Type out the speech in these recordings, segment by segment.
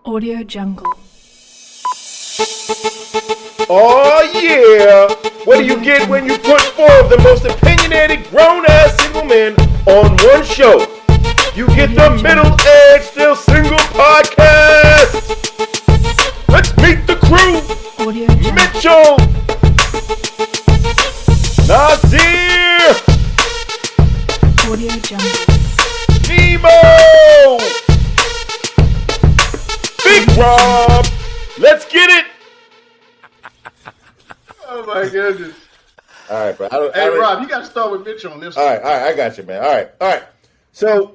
Audio Jungle. Oh yeah! What do you get when you put four of the most opinionated grown-ass single men on one show? You get the middle-aged, still single podcast! Let's meet the crew! Audio Jungle. Mitchell! Nasir! Audio Jungle. Nemo! Big Rob! Let's get it! Oh my goodness! All right, bro. Rob, you got to start with Mitch on this. All right, I got you, man. All right. So,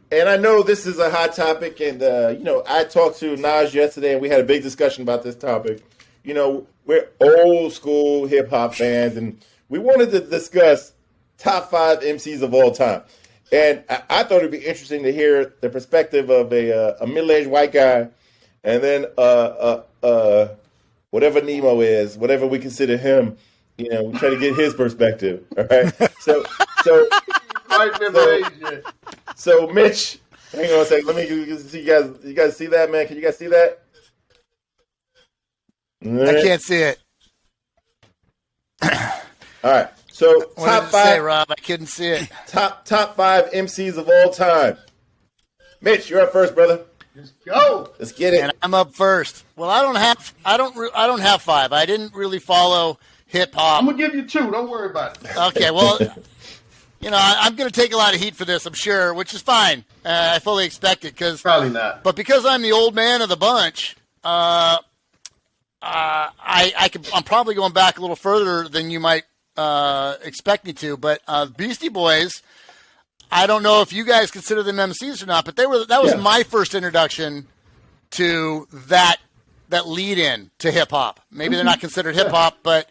and I know this is a hot topic, and I talked to Naj yesterday, and we had a big discussion about this topic. You know, we're old school hip hop fans, and we wanted to discuss top 5 MCs of all time. And I thought it'd be interesting to hear the perspective of a middle-aged white guy, and then whatever Nemo is, whatever we consider him. You know, we try to get his perspective. All right. So, so Mitch, hang on a second. Let me see you guys. You guys see that, man? Can you guys see that? I can't see it. All right. So top 5, say, Rob. I couldn't see it. Top 5 MCs of all time. Mitch, you're up first, brother. Let's go. Let's get it. And I'm up first. Well, I don't have 5. I didn't really follow hip hop. I'm gonna give you 2. Don't worry about it. Okay. Well, I'm going to take a lot of heat for this, I'm sure, which is fine. I fully expect it Probably not. But because I'm the old man of the bunch, I'm probably going back a little further than you might expect me to. But Beastie Boys, I don't know if you guys consider them MCs or not, but that was my first introduction to that lead in to hip hop. Maybe they're not considered hip hop, but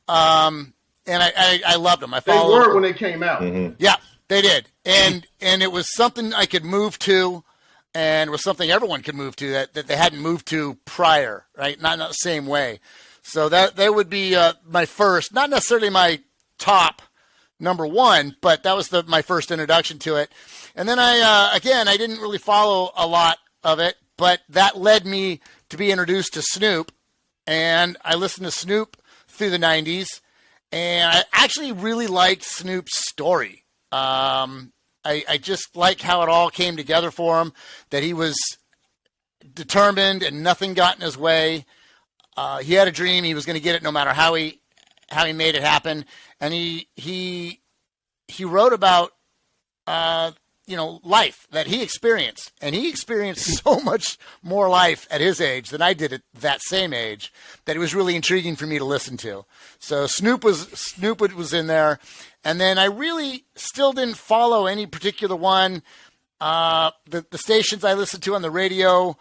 and I loved them. They were when they came out. Mm-hmm. Yeah, they did, and it was something I could move to, and was something everyone could move to that they hadn't moved to prior, right? Not in the same way. So that would be my first, not necessarily my top number 1, but that was my first introduction to it. And then I didn't really follow a lot of it, but that led me to be introduced to Snoop, and I listened to Snoop through the 90s, and I actually really liked Snoop's story. I just like how it all came together for him, that he was determined and nothing got in his way. He had a dream. He was going to get it no matter how he made it happen. And he wrote about, life that he experienced. And he experienced so much more life at his age than I did at that same age that it was really intriguing for me to listen to. So Snoop was in there. And then I really still didn't follow any particular one. The stations I listened to on the radio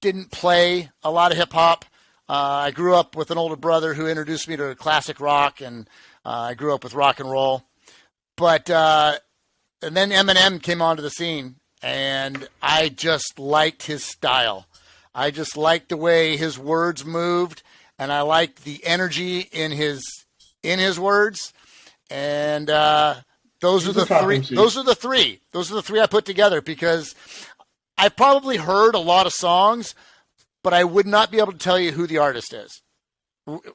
didn't play a lot of hip hop. I grew up with an older brother who introduced me to classic rock, and I grew up with rock and roll. But and then Eminem came onto the scene, and I just liked his style. I just liked the way his words moved, and I liked the energy in his words. And those are the three. Those are the three I put together, because I've probably heard a lot of songs, but I would not be able to tell you who the artist is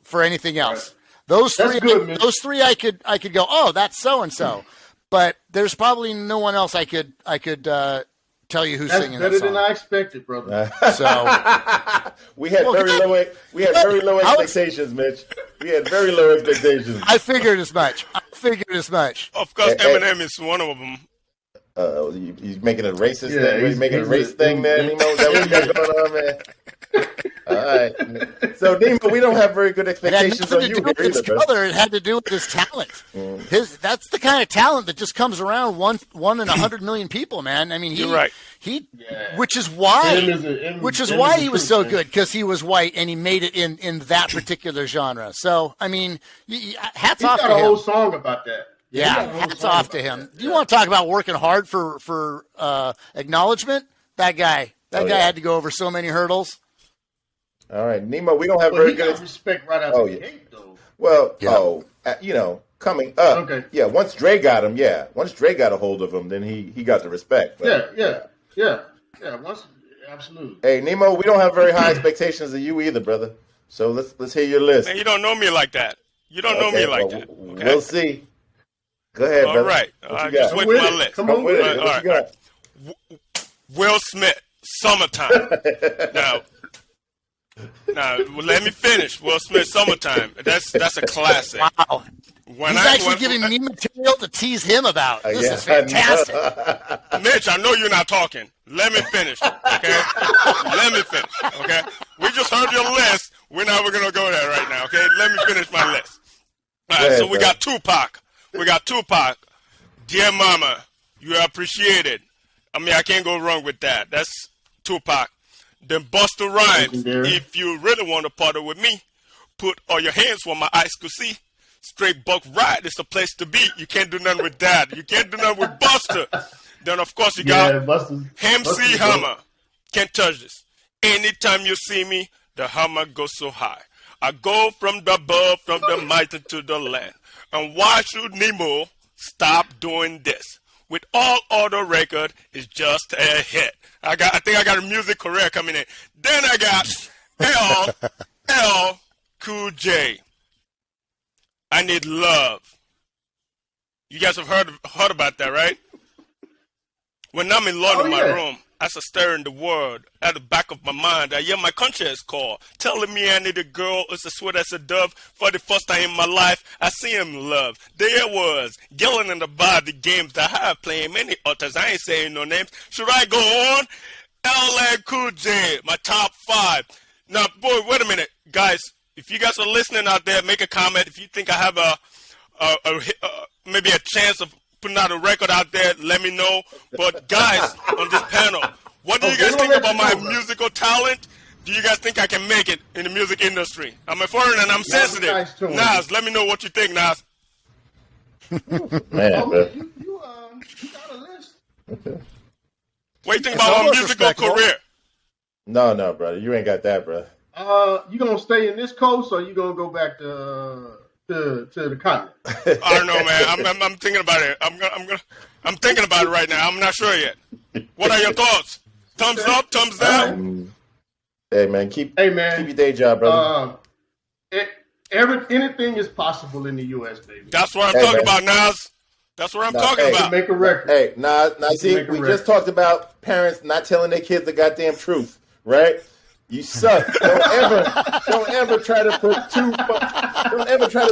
for anything else. Right. Those three I could go, oh, that's so and so. But there's probably no one else I could tell you who's singing that song. Better than I expected, brother. So we had very low expectations, Mitch. We had very low expectations. I figured as much. Of course, Eminem is one of them. You making a racist thing? He's making a race thing there, Nemo? Is that what you got going on, man? All right. So, Nemo, we don't have very good expectations on you here either, brother. It had to do with his talent. That's the kind of talent that just comes around one in 100 million people, man. I mean, you're right. Which is why he was so good, because he was white and he made it in that particular genre. So, I mean, hats off to him. He got a whole song about that. Yeah, hats off to him. Do you want to talk about working hard for acknowledgement? That guy had to go over so many hurdles. All right, Nemo, we don't have very good respect right out the gate, though. Well, coming up. Okay. Yeah, once Dre got him, once Dre got a hold of him, then he got the respect. But, yeah. Once Absolutely. Hey, Nemo, we don't have very high expectations of you either, brother. So let's hear your list. Man, you don't know me like that. You don't know me like that. Okay? We'll see. Go ahead, All brother. right. What you Just got? wait for my list. Come on with it. What you got? Will Smith, Summertime. now, let me finish. Will Smith, Summertime. That's a classic. Wow. He's actually giving me material to tease him about. This is fantastic. Mitch, I know you're not talking. Let me finish, okay? Let me finish, okay? We just heard your list. We're not going to go there right now, okay? Let me finish my list. All right, so we got Tupac. Dear Mama, you are appreciated. I mean, I can't go wrong with that. That's Tupac. Then Busta Rhymes, if you really want to partner with me, put all your hands where my eyes could see. Straight buck ride is the place to be. You can't do nothing with that. You can't do nothing with Buster. Then, of course, you got MC Hammer. Can't touch this. Anytime you see me, the hammer goes so high. I go from the above, from the mountain to the land. And why should Nemo stop doing this? With all other record, it's just a hit. I think I got a music career coming in. Then I got LL Cool J. I Need Love. You guys have heard about that, right? When I'm alone in my room, as I stare in the world, at the back of my mind, I hear my conscience call, telling me I need a girl as sweet as a dove. For the first time in my life, I see him love. There was, yelling in the body games that I have playing many others. I ain't saying no names. Should I go on? LL Cool J, my top 5. Now, boy, wait a minute, guys. If you guys are listening out there, make a comment. If you think I have maybe a chance of putting out a record out there, let me know. But guys on this panel, what do you guys think about my musical talent? Do you guys think I can make it in the music industry? I'm a foreigner and I'm sensitive. Nas, let me know what you think, Nas. Man, you got a list. What do you think about my musical career? No, brother. You ain't got that, brother. You gonna stay in this coast, or you gonna go back to the continent? I don't know, man. I'm thinking about it. I'm thinking about it right now. I'm not sure yet. What are your thoughts? Thumbs up, thumbs down. Hey man, keep your day job, brother. Anything is possible in the U.S., baby. That's what I'm talking about, Nas. That's what I'm talking about. Make a record. Hey, see, we just talked about parents not telling their kids the goddamn truth, right? You suck. Don't ever try to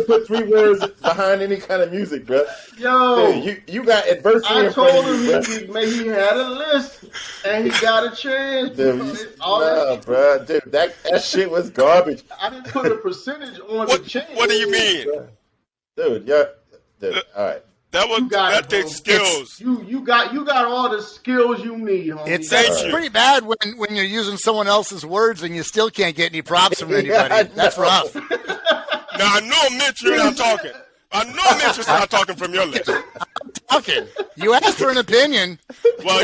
put 3 words behind any kind of music, bro. Yo, dude, you got adversity in front of you, bro. He had a list and he got a chance. Dude, bro, dude, that shit was garbage. I didn't put a percentage on the chance. What do you mean, dude? All right. That takes skills. You got all the skills you need, homie. It's pretty bad when you're using someone else's words and you still can't get any props from anybody. That's rough. Now I know Mitch, you're not talking. I know Mitch is not talking from your list. I'm talking. You asked for an opinion. Well,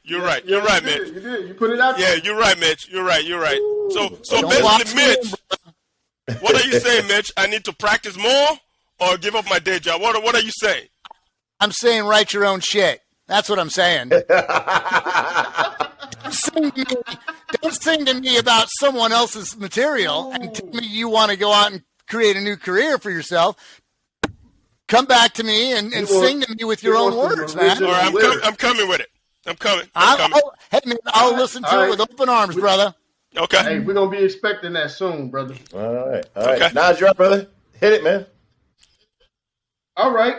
you're right, Mitch. You did. You put it out there. Yeah, you're right, Mitch. You're right. So basically, Mitch, what are you saying, Mitch? I need to practice more or give up my day job? What are you saying? I'm saying write your own shit. That's what I'm saying. Don't sing to me about someone else's material and tell me you want to go out and create a new career for yourself. Come back to me and sing to me with your own words, man. All right, I'm coming with it. I'm coming. Hey, man, I'll listen to it with open arms, brother. Okay. Hey, we're going to be expecting that soon, brother. All right. Okay. Nas, you're up, brother. Hit it, man. All right.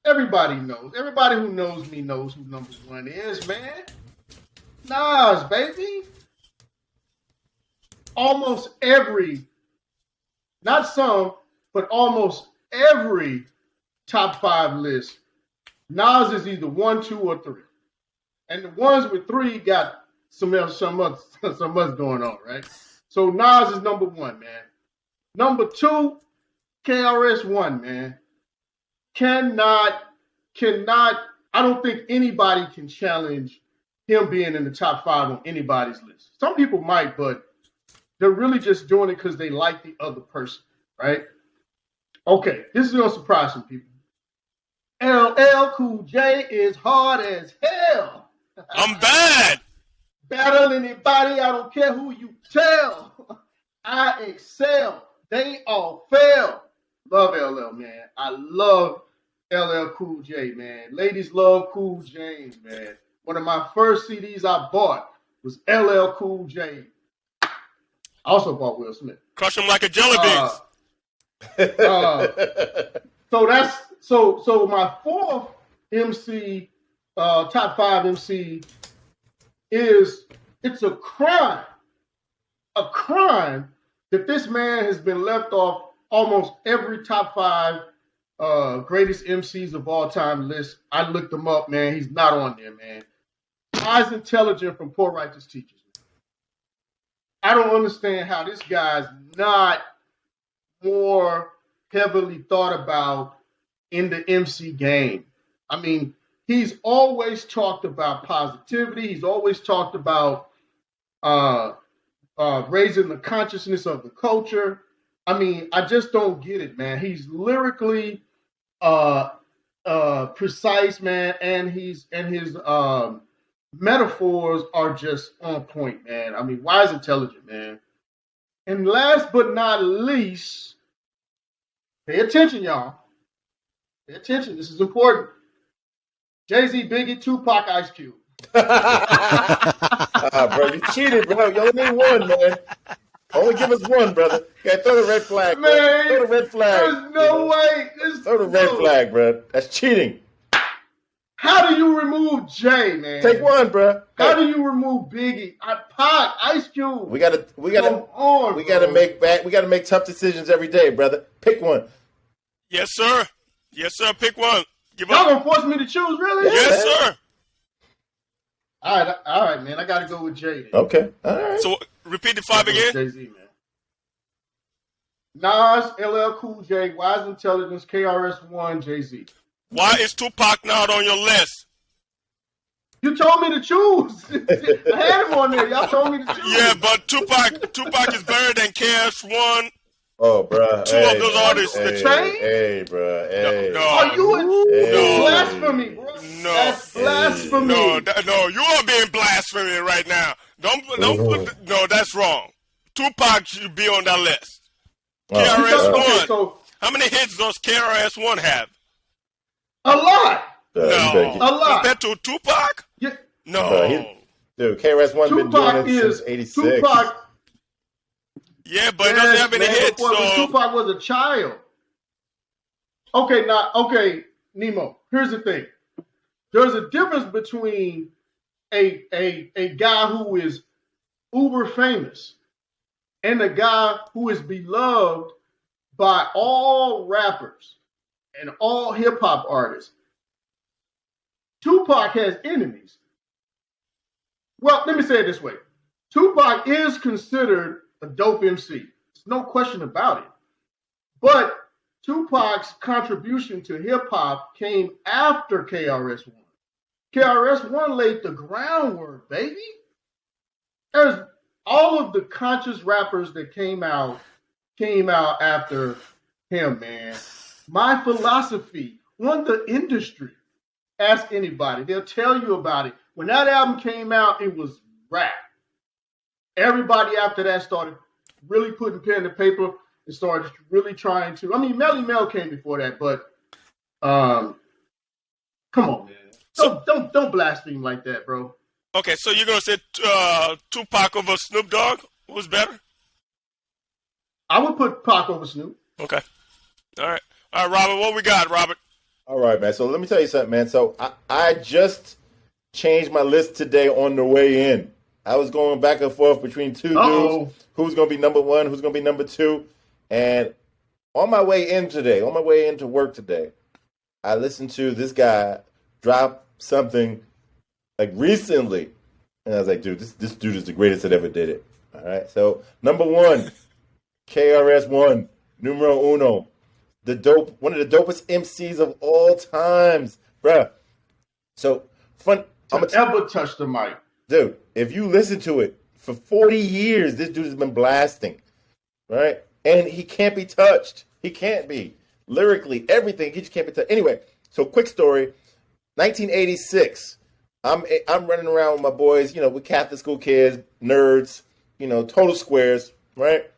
Everybody knows. Everybody who knows me knows who number 1 is, man. Nas, baby. Almost every, not some, but almost every top 5 list, Nas is either 1, 2, or 3. And the ones with 3 got some else going on, right? So Nas is number 1, man. Number 2, KRS-One, man. Cannot, I don't think anybody can challenge him being in the top 5 on anybody's list. Some people might, but they're really just doing it because they like the other person, right? Okay, this is going to surprise some people. LL Cool J is hard as hell. I'm bad. battle anybody. I don't care who you tell. I excel. They all fail. Love LL, man. I love LL Cool J, man. Ladies love Cool James, man. One of my first CDs I bought was LL Cool J. I also bought Will Smith. Crush him like a jelly bean. So my fourth MC, top 5 MC is, it's a crime that this man has been left off almost every top 5 greatest MCs of all time list. I looked him up, man. He's not on there, man. Wise Intelligent from Poor Righteous Teachers. I don't understand how this guy's not more heavily thought about in the MC game. I mean, he's always talked about positivity. He's always talked about raising the consciousness of the culture. I mean, I just don't get it, man. He's lyrically precise, man, and his metaphors are just on point, man. I mean, Wise Intelligent, man. And last but not least, pay attention, y'all. Pay attention. This is important. Jay-Z, Biggie, Tupac, Ice Cube. Bro, you cheated, bro. You only need one, man. Only give us one, brother. Okay, throw the red flag, man. Throw the red flag. There's no way. Throw the red flag, bro. That's cheating. How do you remove Jay, man? Take one, bro. How do you remove Biggie? Pac, Ice Cube. We gotta make tough decisions every day, brother. Pick one. Yes, sir. Yes, sir. Pick one. Give Y'all up. gonna force me to choose, really? Yes, sir. All right, man. I gotta go with Jay. Then. Okay. All right. So repeat the 5 again. Jay-Z, man. Nas, LL Cool J, Wise Intelligence, KRS-One, Jay-Z. Why is Tupac not on your list? You told me to choose. I had him on there. Y'all told me to choose. Yeah, but Tupac is better than KRS-One. Oh, bro. Two of those artists. Hey, bro. Hey. No. Are you Hey. blasphemy, bro? No. That's blasphemy. No, you are being blasphemy right now. Don't put. No, that's wrong. Tupac should be on that list. KRS-One. Okay, so How many hits does KRS-One have? a lot. No. A lot. Compared to Tupac? Yeah. No. Dude, KRS-One been doing it since 86. Tupac. Yeah, but it doesn't have any hits. When So Tupac was a child. Okay, Nemo. Here's the thing. There's a difference between a guy who is uber famous and a guy who is beloved by all rappers and all hip hop artists. Tupac has enemies. Well, let me say it this way. Tupac is considered a dope MC. There's no question about it. But Tupac's contribution to hip hop came after KRS-One. KRS-One laid the groundwork, baby. There's all of the conscious rappers that came out after him, man. My Philosophy won the industry. Ask anybody. They'll tell you about it. When that album came out, it was rap. Everybody after that started really putting pen to paper and started really trying to. I mean, Melly Mel came before that, but come on, man. Don't blaspheme like that, bro. okay, so you're gonna say Tupac over Snoop Dogg? Who's better? I would put Pac over Snoop. Okay. All right, Robert. What we got, Robert? All right, man. So let me tell you something, man. So I just changed my list today on the way in. I was going back and forth between two dudes. Who's going to be number one? Who's going to be number two? And on my way into work today, I listened to this guy drop something like recently. And I was like, dude, this dude is the greatest that ever did it. All right. So number one, KRS-One, numero uno. One of the dopest MCs of all times, bruh. So fun. Ever touch the mic, dude? If you listen to it for 40 years, this dude has been blasting, right? And he can't be touched. He can't be lyrically everything. He just can't be touched. Anyway, so quick story: 1986. I'm running around with my boys, with Catholic school kids, nerds, total squares, right?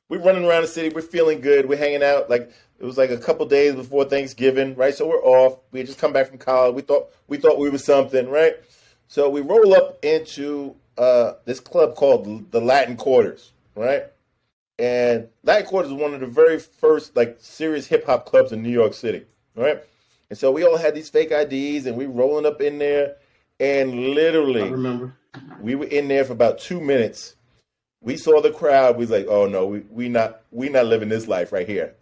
We're running around the city. We're feeling good. We're hanging out. Like it was like a couple days before Thanksgiving, right? So we're off. We had just come back from college. We thought we were something, right? So we roll up into this club called the Latin Quarters, right? And Latin Quarters is one of the very first like serious hip hop clubs in New York City, right? And so we all had these fake IDs, and we rolling up in there, and literally, I remember we were in there for about 2 minutes. We saw the crowd. We was like, "Oh no, we not living this life right here.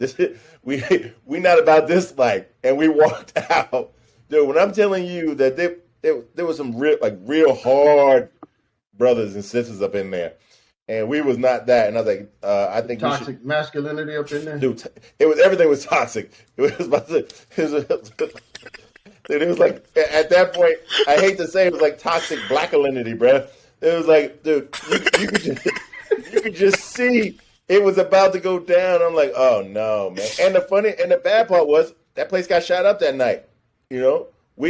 We not about this life." And we walked out, dude. When I'm telling you that there was some real hard brothers and sisters up in there, and we was not that. And I was like, I think toxic masculinity up in there, dude. Everything was toxic. It was like at that point, I hate to say it was like toxic blackalinity, bro. It was like, dude, you could just see it was about to go down. I'm like, oh no, man. And the bad part was that place got shot up that night. We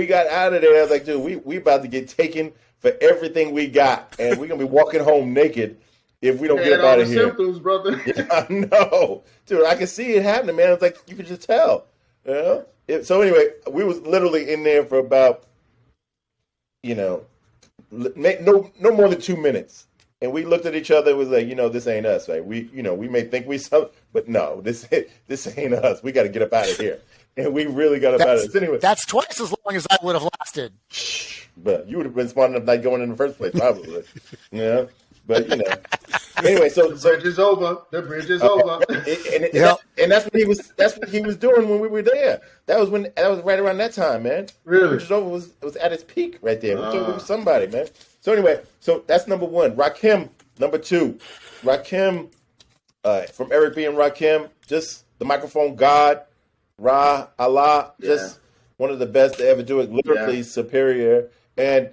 got out of there. I was like, dude, we about to get taken for everything we got, and we're gonna be walking home naked if we don't get up out of here. Symptoms, brother. Yeah, I know, dude. I could see it happening, man. It's like you could just tell. So anyway, we was literally in there for about, no more than 2 minutes, and we looked at each other. It was like, this ain't us. Right? We may think we something, but no, this ain't us. We got to get up out of here, and we really got up out of here. So anyway, that's twice as long as I would have lasted. But you would have been smart enough not going in the first place, probably. But anyway, so the bridge is over. The bridge is over. And that's what he was. That's what he was doing when we were there. That was right around that time, man. Really, Bridge is over was at its peak right there. We was somebody, man. So anyway, so that's number one. Rakim, number two. Rakim, from Eric B. and Rakim, just the microphone god, Ra Allah, just one of the best to ever do it. Lyrically superior. And,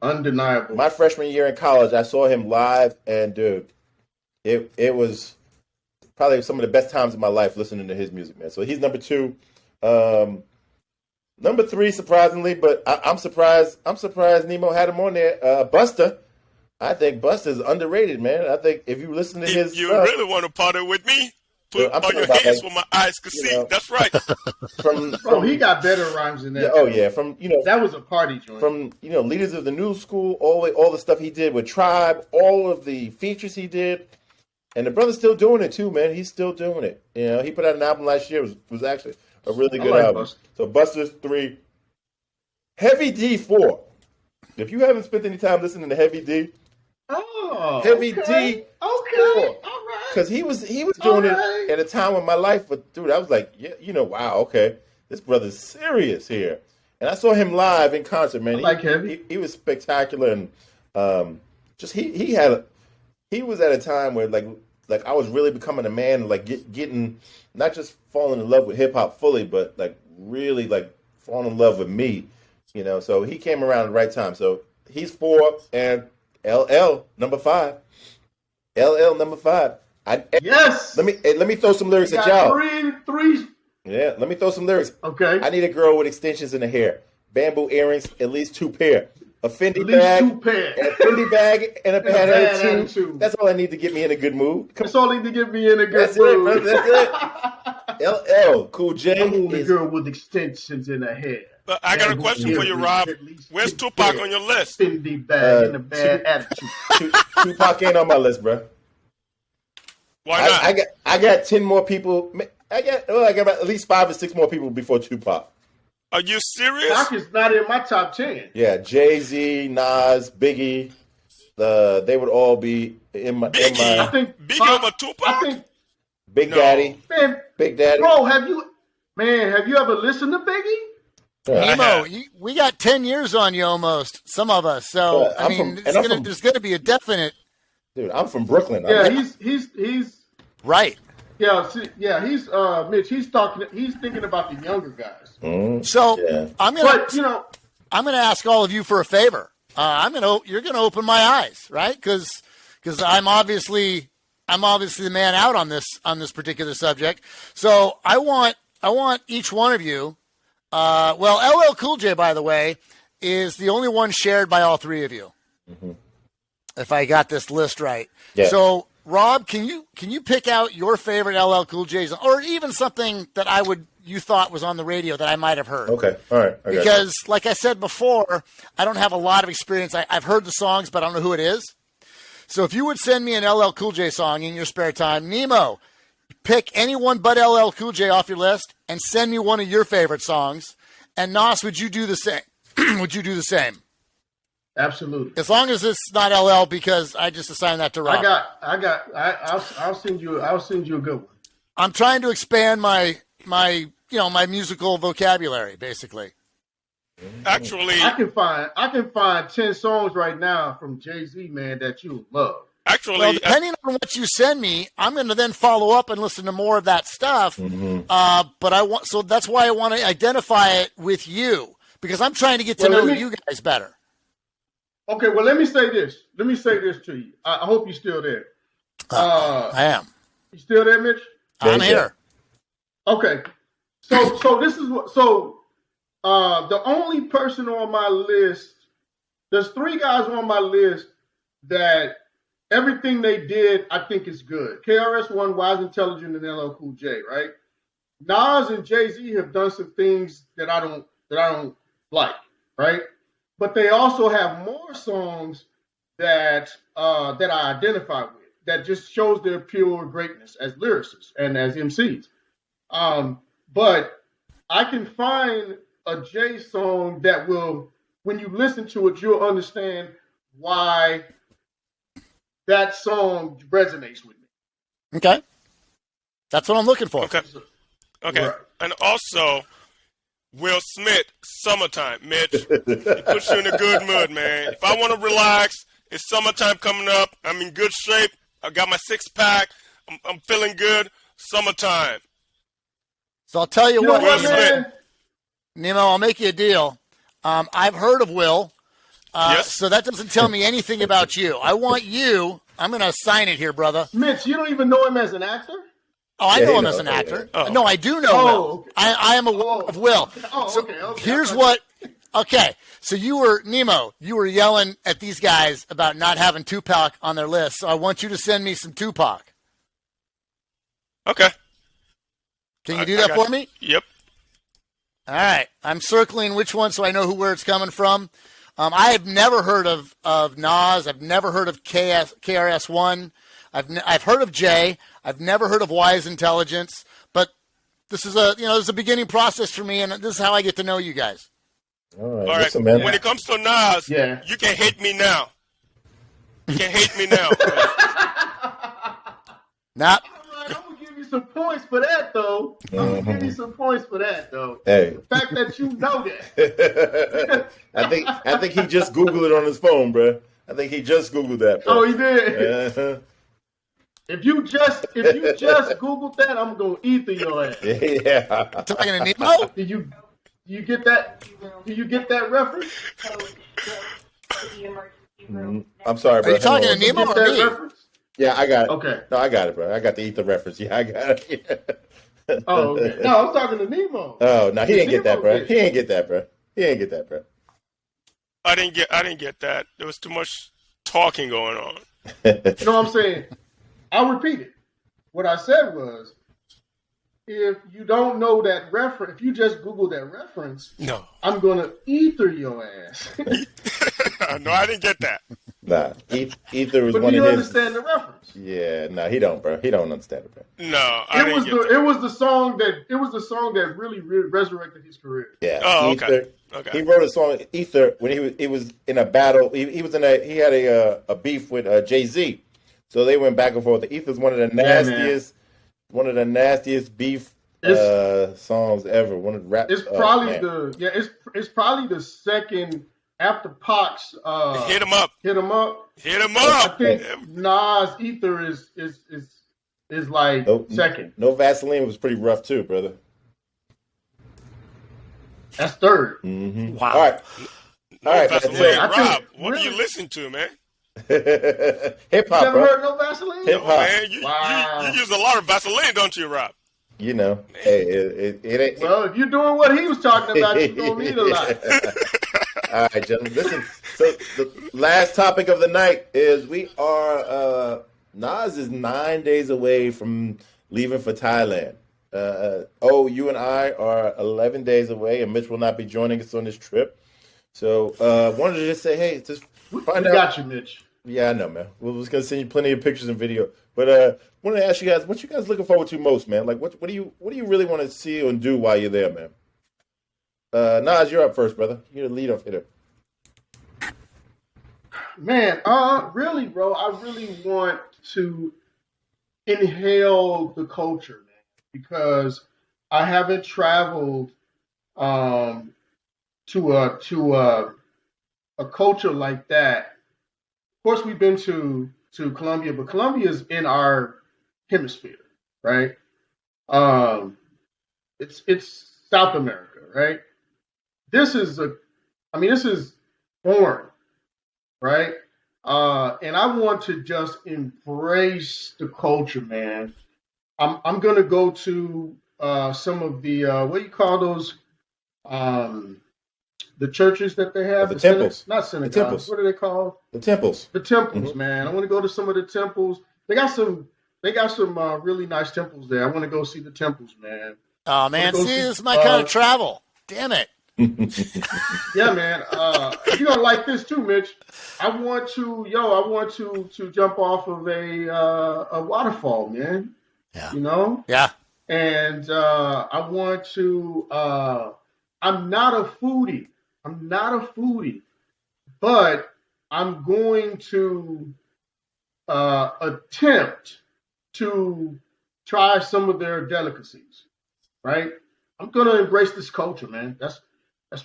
undeniable. My freshman year in college, I saw him live, and, dude, it was probably some of the best times of my life listening to his music, man. So he's number two. Number three, surprisingly, but I'm surprised Nemo had him on there. Busta. I think Busta's underrated, man. I think if you listen to his If you stuff, really want to party with me, put on your about, hands where my eyes could see. That's right. He got better rhymes than that. Yeah, oh yeah, from that was a party joint. From Leaders of the New School, all the stuff he did with Tribe, all of the features he did, and the brother's still doing it too, man. He's still doing it. He put out an album last year. Was actually a really good album. Busta. So Busta's 3, Heavy D 4. If you haven't spent any time listening to Heavy D, Heavy D, okay, all right. Because he was doing it at a time in my life, but dude, I was like, wow, okay, this brother's serious here. And I saw him live in concert, man. He was spectacular, and just he was at a time where like I was really becoming a man, like getting not just falling in love with hip hop fully, but like really like falling in love with me, So he came around at the right time. So he's 4, and LL number 5. LL number 5. Yes. Let me throw some lyrics at y'all. Three. Yeah, let me throw some lyrics. Okay. I need a girl with extensions in the hair, bamboo earrings, at least 2 pair, a Fendi bag, and a bad attitude. That's all I need to get me in a good mood. That's all I need to get me in a good mood. That's it. LL Cool J. I need a girl with extensions in her hair. But I got a question for you, Rob. Where's Tupac on your list? Fendi bag and a bad attitude. Tupac ain't on my list, bro. Why not? I got 10 more people. I got about at least 5 or 6 more people before Tupac. Are you serious? Tupac is not in my top 10. Yeah, Jay-Z, Nas, Biggie, they would all be in my. Biggie, I think Biggie over Tupac. Big Daddy, man, Big Daddy. Bro, have you ever listened to Biggie? Nemo, we got 10 years on you almost, some of us. So there's going to be a definite. Dude, I'm from Brooklyn. Yeah, he's right. Yeah, he's Mitch. He's thinking about the younger guys. So I'm gonna ask all of you for a favor. You're gonna open my eyes, right? Because I'm obviously the man out on this particular subject. So I want each one of you. LL Cool J, by the way, is the only one shared by all three of you. Mm-hmm. If I got this list right. Yeah. So, Rob, can you pick out your favorite LL Cool J's, or even something that you thought was on the radio that I might have heard? Okay. All right. Because, like I said before, I don't have a lot of experience. I've heard the songs, but I don't know who it is. So if you would send me an LL Cool J song in your spare time, Nemo, pick anyone but LL Cool J off your list and send me one of your favorite songs. And Nas, would you do the same? Would you do the same? Absolutely. As long as it's not LL, because I just assigned that to Rob. I'll send you a good one. I'm trying to expand my musical vocabulary, basically. Actually, I can find 10 songs right now from Jay-Z, man, that you love. Actually, well, depending on what you send me, I'm going to then follow up and listen to more of that stuff. Mm-hmm. So that's why I want to identify it with you, because I'm trying to get to know you guys better. Okay, well, let me say this to you. I hope you're still there. I am. You still there, Mitch? I'm here. Okay. So this is what. So the only person on my list. There's 3 guys on my list that everything they did, I think, is good. KRS-One, Wise Intelligent, and LL Cool J. Right? Nas and Jay-Z have done some things that I don't like. Right? But they also have more songs that I identify with, that just shows their pure greatness as lyricists and as MCs. But I can find a Jay song that will, when you listen to it, you'll understand why that song resonates with me. Okay. That's what I'm looking for. Okay. Right. And also, Will Smith, Summertime, Mitch. It puts you in a good mood, man. If I want to relax, it's summertime coming up. I'm in good shape. I got my 6-pack. I'm feeling good. Summertime. So I'll tell you what, man? Nemo, I'll make you a deal. I've heard of Will, Yes. so that doesn't tell me anything about you. I want you. I'm going to sign it here, brother. Mitch, you don't even know him as an actor? Oh, I Yeah, know you him know. as an actor. Oh. No, I do know Oh, Will. okay. I am aware of Will. Oh, So okay. here's what. Okay, so you were yelling at these guys about not having Tupac on their list. So I want you to send me some Tupac. Okay. Can you do that for me? Yep. All right. I'm circling which one so I know where it's coming from. I have never heard of Nas. I've never heard of KRS-One. I've heard of Jay. I've never heard of Wise Intelligence. But this is a beginning process for me, and this is how I get to know you guys. All right. All right. Listen, man. When it comes to Nas, Yeah. you can hate me now. You can hate me now. Not. All right, I'm going to give you some points for that, though. I'm going to give you some points for that, though. Hey. The fact that you know that. I think he just Googled it on his phone, bro. I think he just Googled that. Bro. Oh, he did. Uh-huh. If you just Googled that, I'm gonna ether your ass. Yeah. Talking to Nemo? Do you get that? Do you get that reference? I'm sorry, bro. Are you talking to Hang on. Nemo Get or that me? reference? Yeah, I got it. Okay. No, I got it, bro. I got the ether reference. Yeah, I got it. Oh, okay. No, I'm talking to Nemo. Oh, no, he didn't get that, Nemo bro. did. He didn't get that, bro. He didn't get that, bro. I didn't get that. There was too much talking going on. You know what I'm saying? I'll repeat it. What I said was, if you don't know that reference, if you just Google that reference, No. I'm gonna ether your ass. No, I didn't get that. Nah, ether was But do one you of his. understand the reference? Yeah, nah, he don't, bro. He don't understand it, bro. No, I didn't get that. It was the song that really resurrected his career. Yeah. Oh, Ether. okay. Okay. He wrote a song Ether when he was in a battle. He had a beef with Jay-Z. So they went back and forth. Ether's one of the nastiest beef songs ever. One of the rap. It's probably it's probably the second after Pac's Hit him up. Hit 'Em Up. Hit him I up. think Nas Ether is like second. No Vaseline was pretty rough too, brother. That's third. Mm-hmm. Wow. All right. No, All right, Vaseline. man. I think- Rob, what do really? you listen to, man? Hip You hop, never bro. heard no Vaseline? Hip hop. Man, Wow. you use a lot of Vaseline, don't you, Rob? You know, hey, it ain't. Well, if you're doing what he was talking about, you're gonna need a lot. All right, gentlemen. Listen. So the last topic of the night is we are Nas is 9 days away from leaving for Thailand. You and I are 11 days away, and Mitch will not be joining us on this trip. So wanted to just say, hey, just We find out. got you, Mitch. Yeah, I know, man. We're just gonna send you plenty of pictures and video. But wanted to ask you guys, what you guys looking forward to most, man? Like, what do you really want to see and do while you're there, man? Nas, you're up first, brother. You're the lead off hitter. Man, really, bro, I really want to inhale the culture, man, because I haven't traveled um, to a culture like that. Of course, we've been to Colombia, but Colombia is in our hemisphere, right? Um, it's South America, right? This is this is foreign, right? And I want to just embrace the culture, man. I'm gonna go to some of the what do you call those um, the churches that they have? The temples. Not The synagogues. temples. What are they called? The temples. The temples, Hmm. man. I want to go to some of the temples. They got some really nice temples there. I want to go see the temples, man. Oh I want to man, go see, see. this is my kind of travel. Damn it. Yeah, man. You're gonna like this too, Mitch. I want to jump off of a waterfall, man. Yeah. You know, Yeah. and I want to. I'm not a foodie. I'm not a foodie, but I'm going to attempt to try some of their delicacies. Right? I'm gonna embrace this culture, man. That's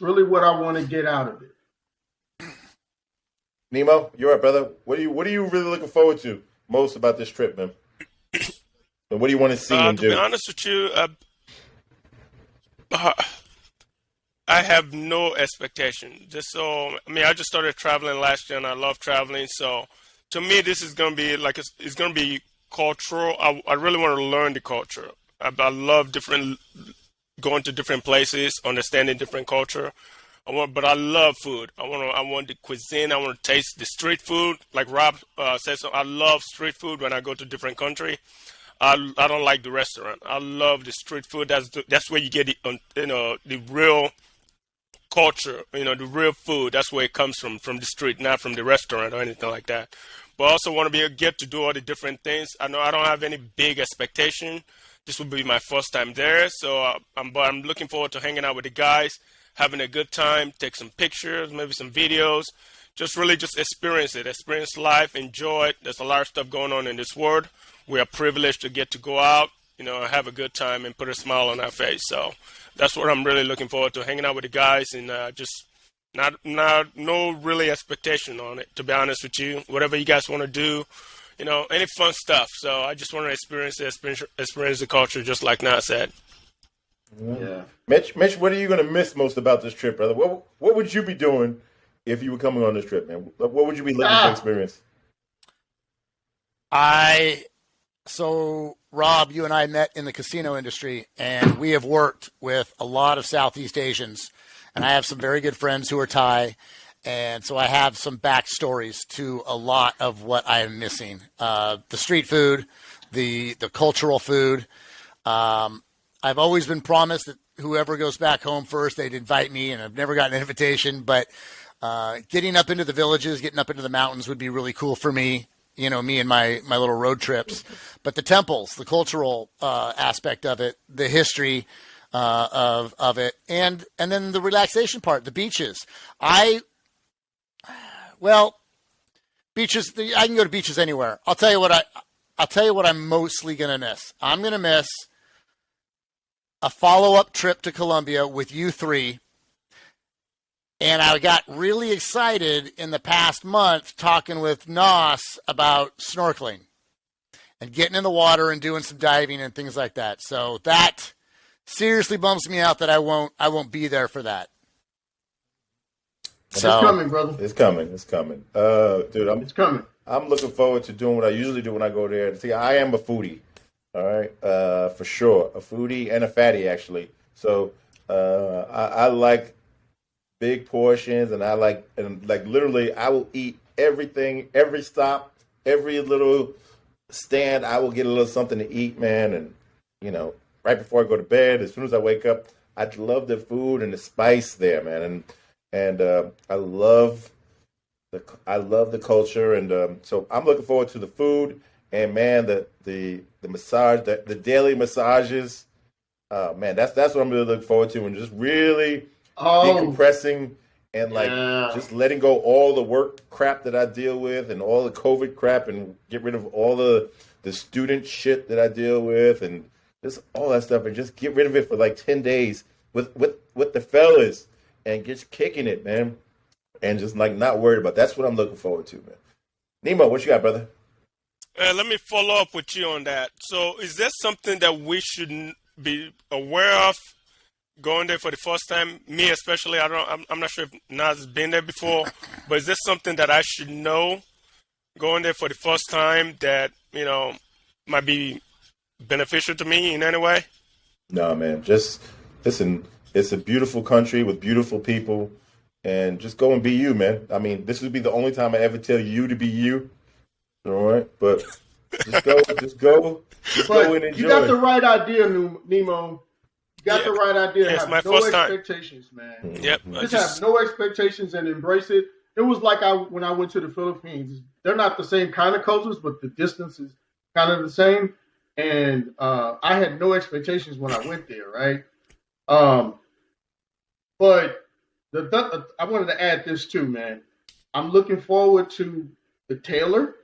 really what I want to get out of it. Nemo, you're up, brother. What are you really looking forward to most about this trip, man? And what do you want to see and To be do? honest with you, I have no expectation. I just started traveling last year, and I love traveling. So, to me, this is gonna be like it's gonna be cultural. I really want to learn the culture. I love going to different places, understanding different culture. But I love food. I want the cuisine. I want to taste the street food. Like Rob said, so I love street food when I go to different country. I don't like the restaurant. I love the street food. That's where you get the real culture, the real food. That's where it comes from the street, not from the restaurant or anything like that. But I also want to get to do all the different things. I know I don't have any big expectation. This will be my first time there, so I'm looking forward to hanging out with the guys, having a good time, take some pictures, maybe some videos, just experience it, experience life, enjoy it. There's a lot of stuff going on in this world. We are privileged to get to go out, have a good time and put a smile on our face. So that's what I'm really looking forward to, hanging out with the guys and just no really expectation on it, to be honest with you. Whatever you guys want to do, any fun stuff. So I just want to experience the culture, just like Nas said. Yeah. Mitch, what are you going to miss most about this trip, brother? What would you be doing if you were coming on this trip, man? What would you be looking to experience? So Rob, you and I met in the casino industry, and we have worked with a lot of Southeast Asians, and I have some very good friends who are Thai, and so I have some backstories to a lot of what I am missing. The street food, the cultural food. I've always been promised that whoever goes back home first, they'd invite me, and I've never gotten an invitation, but getting up into the villages, getting up into the mountains would be really cool for me. Me and my little road trips, but the temples, the cultural aspect of it, the history of it, and then the relaxation part, the beaches. Beaches. I can go to beaches anywhere. I'll tell you what I'm mostly gonna miss. I'm gonna miss a follow-up trip to Colombia with you three. And I got really excited in the past month talking with Nos about snorkeling and getting in the water and doing some diving and things like that. So that seriously bums me out that I won't be there for that. It's coming, brother. It's coming. Dude, It's coming. I'm looking forward to doing what I usually do when I go there. See, I am a foodie, all right, for sure, a foodie and a fatty actually. So I like big portions, and like literally, I will eat everything, every stop, every little stand. I will get a little something to eat, man, and right before I go to bed, as soon as I wake up, I love the food and the spice there, man, and I love the culture, and so I'm looking forward to the food, and man, the massage, the daily massages. Man, that's what I'm really looking forward to, and just really decompressing and like just letting go all the work crap that I deal with, and all the COVID crap, and get rid of all the student shit that I deal with, and just all that stuff, and just get rid of it for like 10 days with the fellas, and just kicking it, man, and just like not worried about. That's what I'm looking forward to, man. Nemo, what you got, brother? Let me follow up with you on that. So, is there something that we should be aware of going there for the first time? Me especially, I'm not sure if Nas has been there before, but is there something that I should know going there for the first time that might be beneficial to me in any way? No, man. Just listen. It's a beautiful country with beautiful people, and just go and be you, man. I mean, this would be the only time I ever tell you to be you. All right, but just go and enjoy. You got the right idea, Nemo. You got the right idea. It's have my no first expectations, man. Yep. Just have no expectations and embrace it. It was like when I went to the Philippines. They're not the same kind of cultures, but the distance is kind of the same. And I had no expectations when I went there, right? But I wanted to add this too, man. I'm looking forward to the tailor.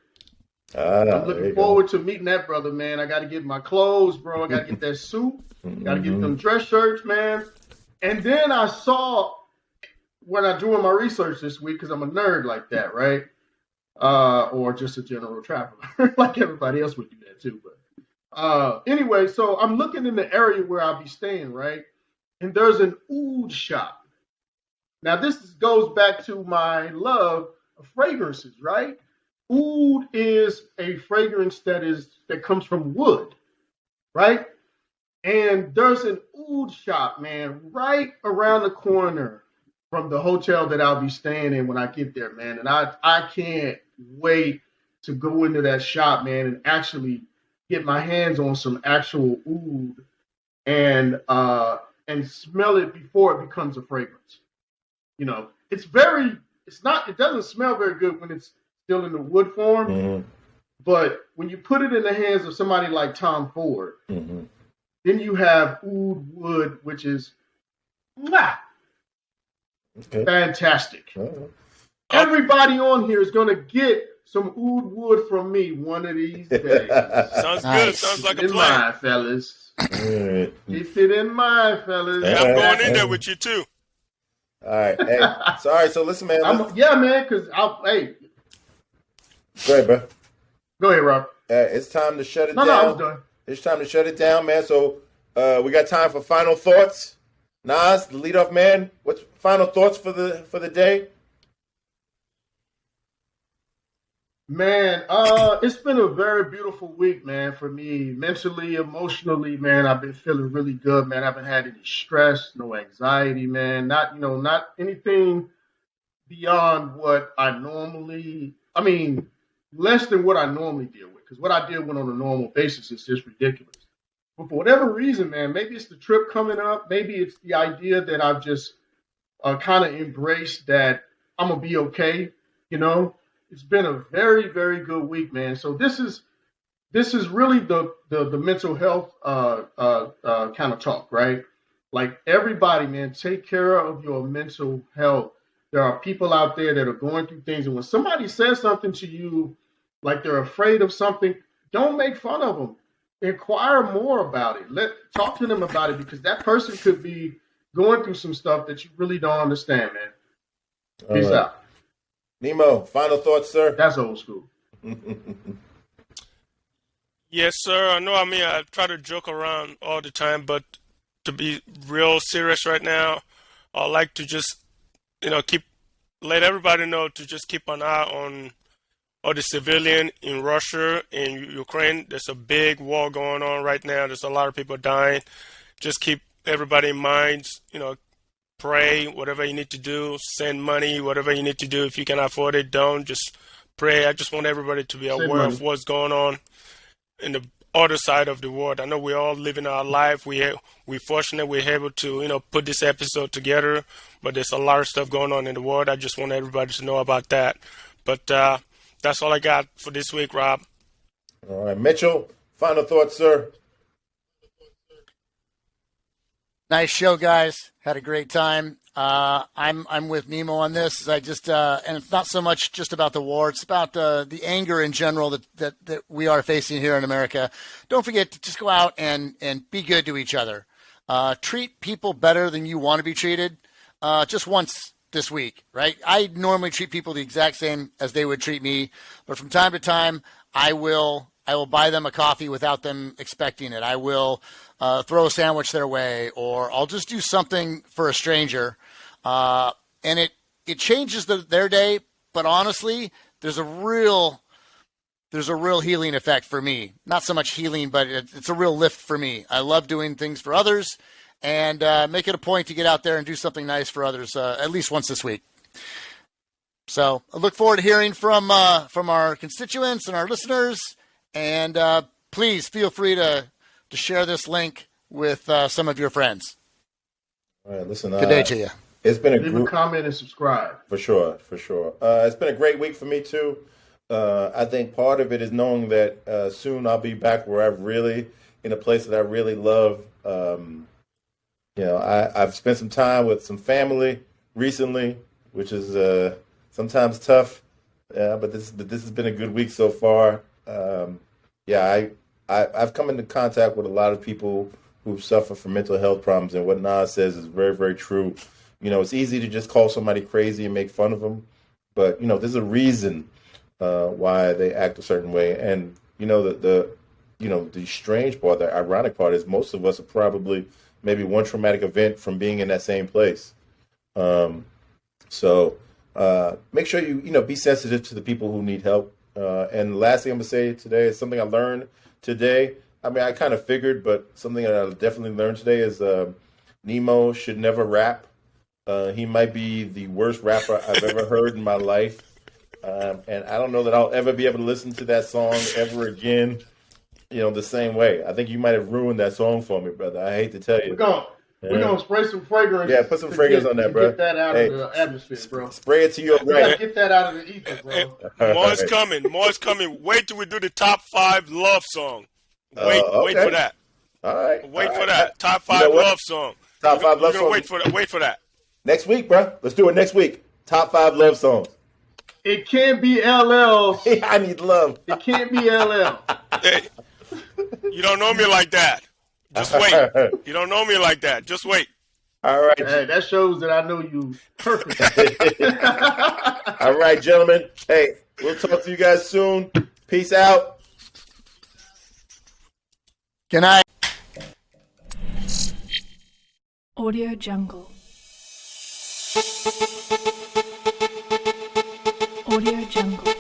I'm looking forward to meeting that brother, man. I got to get my clothes, bro. I got to get that suit. Got to get them dress shirts, man. And then I saw, when I doing my research this week, because I'm a nerd like that, right? Or just a general traveler, like everybody else would do that too. But anyway, so I'm looking in the area where I'll be staying, right? And there's an oud shop. Now, this goes back to my love of fragrances, right? Oud is a fragrance that comes from wood, right? And there's an oud shop, man, right around the corner from the hotel that I'll be staying in when I get there, man. And I can't wait to go into that shop, man, and actually get my hands on some actual oud and smell it before it becomes a fragrance. It doesn't smell very good when it's still in the wood form, but when you put it in the hands of somebody like Tom Ford, then you have oud wood, which is fantastic. Everybody on here is going to get some oud wood from me one of these days. Sounds good. Sounds like a plan. Mind, fellas. Keep it in mind, fellas. And I'm going in there with you too. All right. Hey, sorry. So listen, man. Man, because hey. Go ahead, bro. Go ahead, Rob. It's time to shut it down. No, I was done. It's time to shut it down, man. So we got time for final thoughts. Nas, the leadoff man. What's final thoughts for the day? Man, it's been a very beautiful week, man, for me. Mentally, emotionally, man, I've been feeling really good, man. I haven't had any stress, no anxiety, man. Not anything beyond what less than what I normally deal with. Because what I deal with on a normal basis is just ridiculous. But for whatever reason, man, maybe it's the trip coming up. Maybe it's the idea that I've just kind of embraced that I'm going to be okay, It's been a very, very good week, man. So this is really the mental health kind of talk, right? Like everybody, man, take care of your mental health. There are people out there that are going through things, and when somebody says something to you, like they're afraid of something, don't make fun of them. Inquire more about it. Talk to them about it, because that person could be going through some stuff that you really don't understand, man. Peace out. Nemo, final thoughts, sir? That's old school. Yes, sir. I try to joke around all the time, but to be real serious right now, I'd like to just, let everybody know to just keep an eye on all the civilian in Russia and Ukraine. There's a big war going on right now. There's a lot of people dying. Just keep everybody in mind, pray, whatever you need to do, send money, whatever you need to do. If you can afford it, don't. Just pray. I just want everybody to be aware of what's going on in the other side of the world. I know we're all living our life. We're fortunate we're able to, put this episode together, but there's a lot of stuff going on in the world. I just want everybody to know about that. But that's all I got for this week, Rob. All right, Mitchell, final thoughts, sir. Nice show, guys. Had a great time. I'm with Nemo on this. I just and it's not so much just about the war. It's about the anger in general that we are facing here in America. Don't forget to just go out and be good to each other. Treat people better than you want to be treated. Just once this week, right? I normally treat people the exact same as they would treat me, but from time to time, I will buy them a coffee without them expecting it. I will throw a sandwich their way, or I'll just do something for a stranger. And it changes their day, but honestly, there's a real healing effect for me. Not so much healing, but it's a real lift for me. I love doing things for others, and make it a point to get out there and do something nice for others at least once this week. So I look forward to hearing from our constituents and our listeners. And please feel free to share this link with some of your friends. All right, listen. Good day to you. It's been Leave a comment and subscribe. For sure. It's been a great week for me too. I think part of it is knowing that soon I'll be back where in a place that I really love. I've spent some time with some family recently, which is sometimes tough. But this has been a good week so far. I've come into contact with a lot of people who suffer from mental health problems, and what Nas says is very, very true. It's easy to just call somebody crazy and make fun of them, but there's a reason why they act a certain way. And the strange part, the ironic part, is most of us are probably maybe one traumatic event from being in that same place. So make sure you be sensitive to the people who need help. And the last thing I'm going to say today is something I learned today. I mean, I kind of figured, but something that I definitely learned today is Nemo should never rap. He might be the worst rapper I've ever heard in my life. And I don't know that I'll ever be able to listen to that song ever again, the same way. I think you might have ruined that song for me, brother. I hate to tell you. We're going to spray some fragrance. Yeah, put some fragrance on that, bro. Get that out of the atmosphere, bro. Spray it to your right. Get that out of the ether, bro. More is coming. More is coming. Wait till we do the top 5 love song. Wait for that. All right. Wait for that. Top 5 love song. Top 5 love songs. Wait for that. Next week, bro. Let's do it next week. Top 5 love songs. It can't be LL. I need love. It can't be LL. Hey, you don't know me like that. Just wait. You don't know me like that. Just wait. All right. Hey, that shows that I know you perfectly. All right, gentlemen. Hey, we'll talk to you guys soon. Peace out. Good night. Audio Jungle. Audio Jungle.